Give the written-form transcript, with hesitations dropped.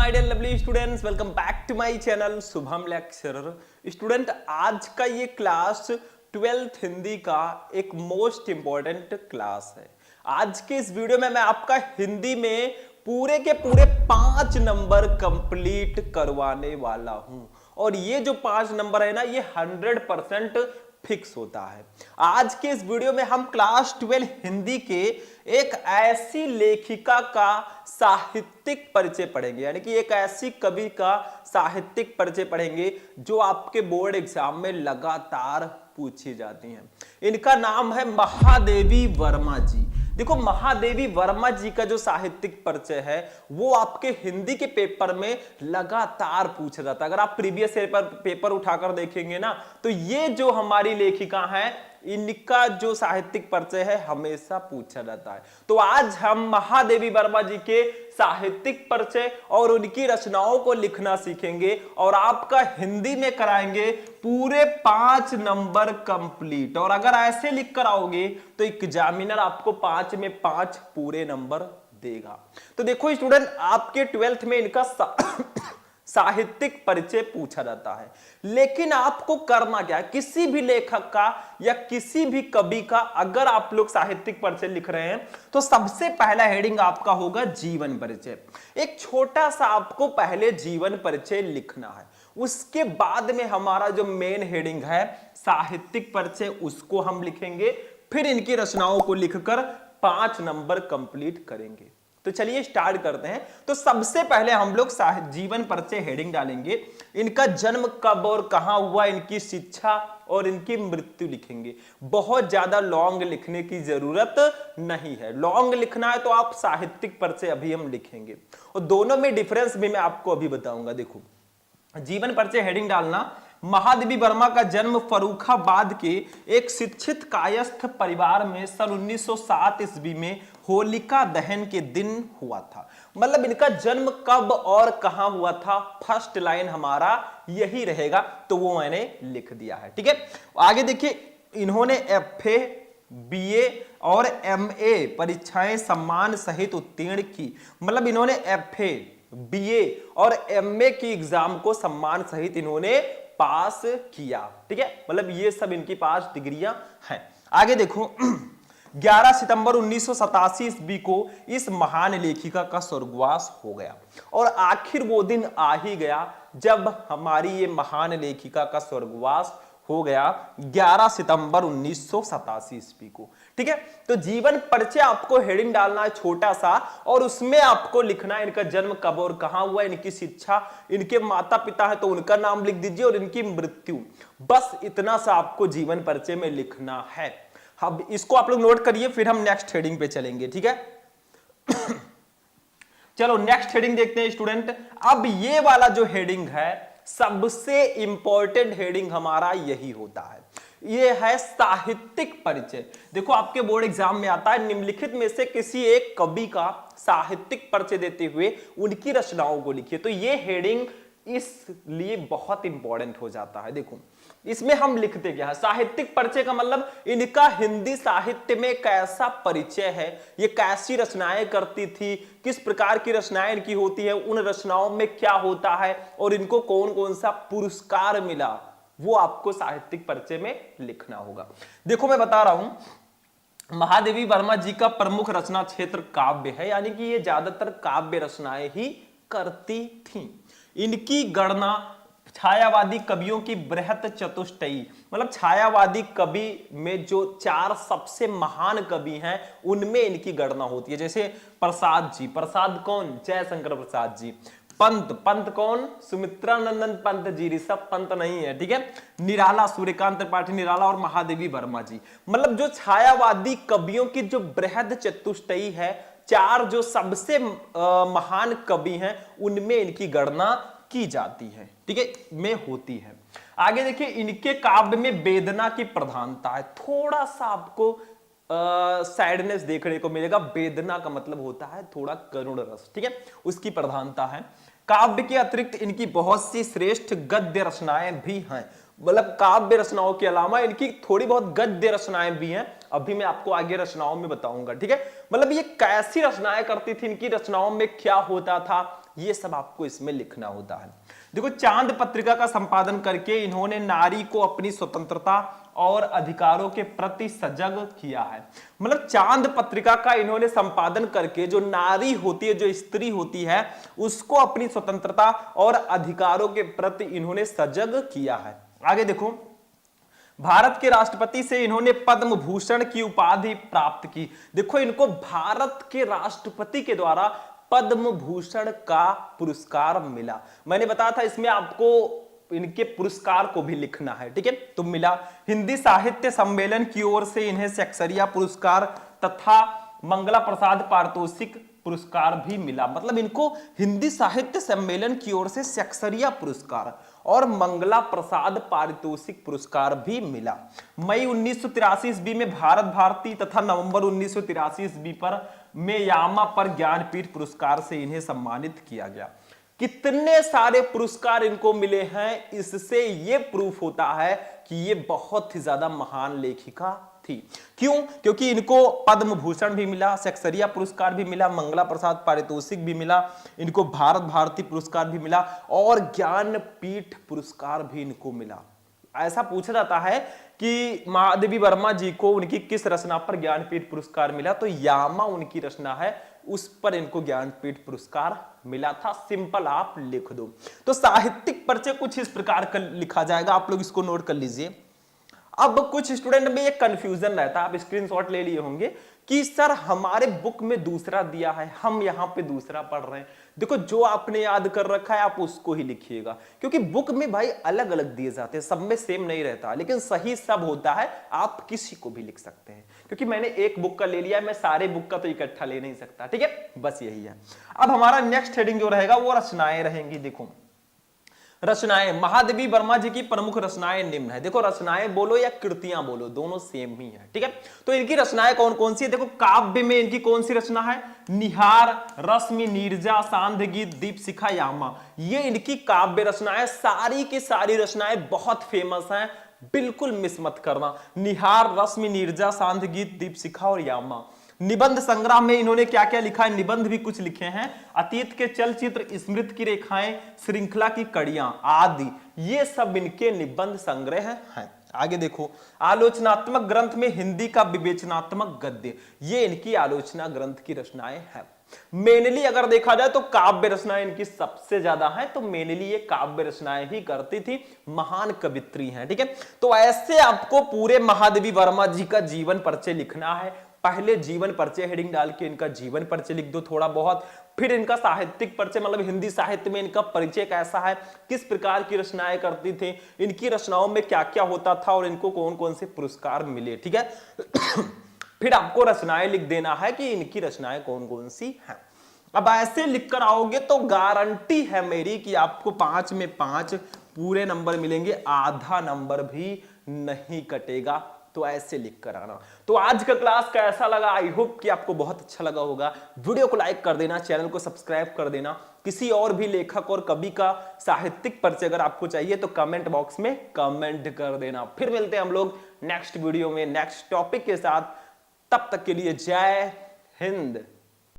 My dear lovely students, welcome back to my channel Shubham lecturer. Student, आज का ये class 12th Hindi का एक मोस्ट इंपॉर्टेंट क्लास है। आज के इस वीडियो में मैं आपका हिंदी में पूरे के पूरे 5 नंबर कंप्लीट करवाने वाला हूं और ये जो 5 नंबर है ना, ये 100% फिक्स होता है। आज के इस वीडियो में हम क्लास 12 हिंदी के एक ऐसी लेखिका का साहित्यिक परिचय पढ़ेंगे, यानी कि एक ऐसी कवि का साहित्यिक परिचय पढ़ेंगे जो आपके बोर्ड एग्जाम में लगातार पूछी जाती हैं। इनका नाम है महादेवी वर्मा जी। देखो, महादेवी वर्मा जी का जो साहित्यिक परिचय है वो आपके हिंदी के पेपर में लगातार पूछा जाता है। अगर आप प्रीवियस पेपर उठाकर देखेंगे ना, तो ये जो हमारी लेखिका है, इनका जो साहित्यिक परिचय है हमेशा पूछा जाता है। तो आज हम महादेवी वर्मा जी के साहित्यिक परिचय और उनकी रचनाओं को लिखना सीखेंगे और आपका हिंदी में कराएंगे पूरे 5 नंबर कंप्लीट। और अगर ऐसे लिख कर आओगे तो एग्जामिनर आपको 5 में 5 पूरे नंबर देगा। तो देखो स्टूडेंट, आपके 12th में इनका साहित्यिक परिचय पूछा जाता है, लेकिन आपको करना क्या है, किसी भी लेखक का या किसी भी कवि का अगर आप लोग साहित्यिक परिचय लिख रहे हैं तो सबसे पहला हेडिंग आपका होगा जीवन परिचय। एक छोटा सा आपको पहले जीवन परिचय लिखना है, उसके बाद में हमारा जो मेन हेडिंग है साहित्यिक परिचय, उसको हम लिखेंगे। फिर इनकी रचनाओं को लिखकर 5 नंबर कंप्लीट करेंगे। तो चलिए स्टार्ट करते हैं। तो सबसे पहले हम लोग जीवन परिचय हेडिंग डालेंगे। इनका जन्म कब और कहां हुआ, इनकी शिक्षा और इनकी मृत्यु लिखेंगे। बहुत ज्यादा लॉन्ग लिखने की जरूरत नहीं है। लॉन्ग लिखना है तो आप साहित्यिक परिचय अभी हम लिखेंगे और दोनों में डिफरेंस भी मैं आपको अभी बताऊंगा। देखो, जीवन परिचय हेडिंग डालना, महादेवी वर्मा का जन्म फर्रुखाबाद के एक शिक्षित कायस्थ परिवार में सन 1907 ईस्वी में होलिका दहन के दिन हुआ था। मतलब इनका जन्म कब और कहां हुआ था, फर्स्ट लाइन हमारा यही रहेगा, तो वो मैंने लिख दिया है। ठीक है, आगे देखिए, इन्होंने FA, BA और MA परीक्षाएं सम्मान सहित उत्तीर्ण की। मतलब इन्होंने FA, BA और MA की एग्जाम को सम्मान सहित इन्होंने पास किया। ठीक है, मतलब ये सब इनकी 5 डिग्रियां हैं। आगे देखो, 11 सितंबर 1987 ईस्वी को इस महान लेखिका का स्वर्गवास हो गया और आखिर वो दिन आ ही गया जब हमारी ये महान लेखिका का स्वर्गवास हो गया 11 सितंबर 1987 ईस्वी को। ठीक है, तो जीवन परिचय आपको हेडिंग डालना है छोटा सा और उसमें आपको लिखना है इनका जन्म कब और कहां हुआ, इनकी शिक्षा, इनके माता पिता है तो उनका नाम लिख दीजिए और इनकी मृत्यु। बस इतना सा आपको जीवन परिचय में लिखना है। अब इसको आप लोग नोट करिए, फिर हम नेक्स्ट हेडिंग पे चलेंगे। ठीक है चलो नेक्स्ट हेडिंग देखते हैं स्टूडेंट। अब ये वाला जो हेडिंग है सबसे इंपॉर्टेंट हेडिंग हमारा यही होता है, ये है साहित्यिक परिचय। देखो, आपके बोर्ड एग्जाम में आता है निम्नलिखित में से किसी एक कवि का साहित्यिक परिचय देते हुए उनकी रचनाओं को लिखिए। तो ये हेडिंग इसलिए बहुत इंपॉर्टेंट हो जाता है। देखो, इसमें हम लिखते क्या है, साहित्यिक परिचय का मतलब इनका हिंदी साहित्य में कैसा परिचय है, ये कैसी रचनाएं करती थी, किस प्रकार की रचनाएं इनकी होती है, उन रचनाओं में क्या होता है और इनको कौन कौन सा पुरस्कार मिला, वो आपको साहित्यिक परिचय में लिखना होगा। देखो, मैं बता रहा हूं, महादेवी वर्मा जी का प्रमुख रचना क्षेत्र काव्य है, यानी कि ये ज्यादातर काव्य रचनाएं ही करती थी। इनकी गणना छायावादी कवियों की बृहत चतुष्टयी, मतलब छायावादी कवि में जो 4 सबसे महान कवि हैं उनमें इनकी गणना होती है। जैसे प्रसाद जी, प्रसाद कौन, जयशंकर प्रसाद जी। पंत, पंत कौन, सुमित्रा नंदन पंत जी, ऋषभ पंत नहीं है। ठीक है, निराला, सूर्यकांत त्रिपाठी निराला और महादेवी वर्मा जी। मतलब जो छायावादी कवियों की जो बृहद चतुष्टयी है, 4 जो सबसे महान कवि हैं उनमें इनकी गणना की जाती है। ठीक है, में होती है। आगे देखिए, इनके काव्य में वेदना की प्रधानता है। थोड़ा सा आपको सैडनेस देखने को मिलेगा। वेदना का मतलब होता है थोड़ा करुण रस। ठीक है, उसकी प्रधानता है। काव्य के अतिरिक्त इनकी बहुत सी श्रेष्ठ गद्य रचनाएं भी हैं। मतलब काव्य रचनाओं के अलावा इनकी थोड़ी बहुत गद्य रचनाएं भी हैं अभी मैं आपको आगे रचनाओं में बताऊंगा, ठीक है। मतलब ये कैसी रचनाएं करती थी, इनकी रचनाओं में क्या होता था, ये सब आपको इसमें लिखना होता है। देखो, चांद पत्रिका का संपादन करके इन्होंने नारी को अपनी स्वतंत्रता और अधिकारों के प्रति सजग किया है। मतलब चांद पत्रिका का इन्होंने संपादन करके जो नारी होती है, जो स्त्री होती है, उसको अपनी स्वतंत्रता और अधिकारों के प्रति इन्होंने सजग किया है। आगे देखो, भारत के राष्ट्रपति से इन्होंने पद्म भूषण की उपाधि प्राप्त की। देखो, इनको भारत के राष्ट्रपति के द्वारा पद्म भूषण का पुरस्कार मिला। मैंने बताया था इसमें आपको इनके पुरस्कार को भी लिखना है, ठीक है। तो मिला। हिंदी साहित्य सम्मेलन की ओर से इन्हें सेक्सरिया पुरस्कार तथा मंगला प्रसाद पारितोषिक पुरस्कार भी मिला। मतलब इनको हिंदी साहित्य सम्मेलन की ओर से सेक्सरिया पुरस्कार और मंगला प्रसाद पारितोषिक पुरस्कार भी मिला। मई 1983 ईस्वी में भारत भारती तथा नवंबर 1983 ईस्वी पर मेयामा पर ज्ञानपीठ पुरस्कार से इन्हें सम्मानित किया गया। कितने सारे पुरस्कार इनको मिले हैं, इससे यह प्रूफ होता है कि ये बहुत ही ज्यादा महान लेखिका थी। क्यों? क्योंकि इनको पद्म भूषण भी मिला, सेक्सरिया पुरस्कार भी मिला, मंगला प्रसाद पारितोषिक भी मिला, इनको भारत भारती पुरस्कार भी मिला और ज्ञानपीठ पुरस्कार भी इनको मिला। ऐसा पूछा जाता है कि महादेवी वर्मा जी को उनकी किस रचना पर ज्ञानपीठ पुरस्कार मिला, तो यामा उनकी रचना है, उस पर इनको ज्ञानपीठ पुरस्कार मिला था। सिंपल आप लिख दो। तो साहित्यिक परिचय कुछ इस प्रकार का लिखा जाएगा, आप लोग इसको नोट कर लीजिए। अब कुछ स्टूडेंट में ये कंफ्यूजन रहता है, आप स्क्रीनशॉट ले लिए होंगे कि सर हमारे बुक में दूसरा दिया है, हम यहां पे दूसरा पढ़ रहे हैं। देखो, जो आपने याद कर रखा है आप उसको ही लिखिएगा, क्योंकि बुक में भाई अलग अलग दिए जाते हैं, सब में सेम नहीं रहता, लेकिन सही सब होता है, आप किसी को भी लिख सकते हैं। क्योंकि मैंने एक बुक का ले लिया है, मैं सारे बुक का तो इकट्ठा ले नहीं सकता, ठीक है। बस यही है। अब हमारा नेक्स्ट हेडिंग जो रहेगा वो रचनाएं रहेंगी। देखो, रचनाएं, महादेवी वर्मा जी की प्रमुख रचनाएं निम्न है। देखो, रचनाएं बोलो या कृतियां बोलो, दोनों सेम ही है, ठीक है। तो इनकी रचनाएं कौन कौन सी है? देखो, काव्य में इनकी कौन सी रचना है? निहार, रश्मि, नीरजा, सांध्य गीत, दीपशिखा, यामा, ये इनकी काव्य रचनाएं। सारी की सारी रचनाएं बहुत फेमस हैं, बिल्कुल मिस मत करना। निहार, रश्मि, नीरजा, सांध्य गीत, दीपशिखा और यामा। निबंध संग्रह में इन्होंने क्या क्या लिखा है? निबंध भी कुछ लिखे हैं, अतीत के चलचित्र, स्मृति की रेखाएं, श्रृंखला की कड़ियां आदि, ये सब इनके निबंध संग्रह हैं। आगे देखो, आलोचनात्मक ग्रंथ में हिंदी का विवेचनात्मक गद्य, ये इनकी आलोचना ग्रंथ की रचनाएं हैं। मेनली अगर देखा जाए तो काव्य रचनाएं इनकी सबसे ज्यादा है, तो मेनली ये काव्य रचनाएं ही करती थी, महान कवित्री हैं, ठीक है। तो ऐसे आपको पूरे महादेवी वर्मा जी का जीवन परिचय लिखना है। पहले जीवन परिचय हेडिंग डाल के इनका जीवन परिचय लिख दो थोड़ा बहुत, फिर इनका साहित्यिक परिचय, मतलब हिंदी साहित्य में इनका परिचय कैसा है, किस प्रकार की रचनाएं करती थी, इनकी रचनाओं में क्या क्या होता था और इनको कौन कौन से पुरस्कार मिले, ठीक है। फिर आपको रचनाएं लिख देना है कि इनकी रचनाएं कौन कौन सी हैं। अब ऐसे लिखकर आओगे तो गारंटी है मेरी कि आपको 5 में 5 पूरे नंबर मिलेंगे, आधा नंबर भी नहीं कटेगा। तो ऐसे लिख कर आना। तो आज का क्लास कैसा लगा? आई होप कि आपको बहुत अच्छा लगा होगा। वीडियो को लाइक कर देना, चैनल को सब्सक्राइब कर देना। किसी और भी लेखक और कवि का साहित्यिक परिचय अगर आपको चाहिए तो कमेंट बॉक्स में कमेंट कर देना। फिर मिलते हैं हम लोग नेक्स्ट वीडियो में नेक्स्ट टॉपिक के साथ। तब तक के लिए जय हिंद।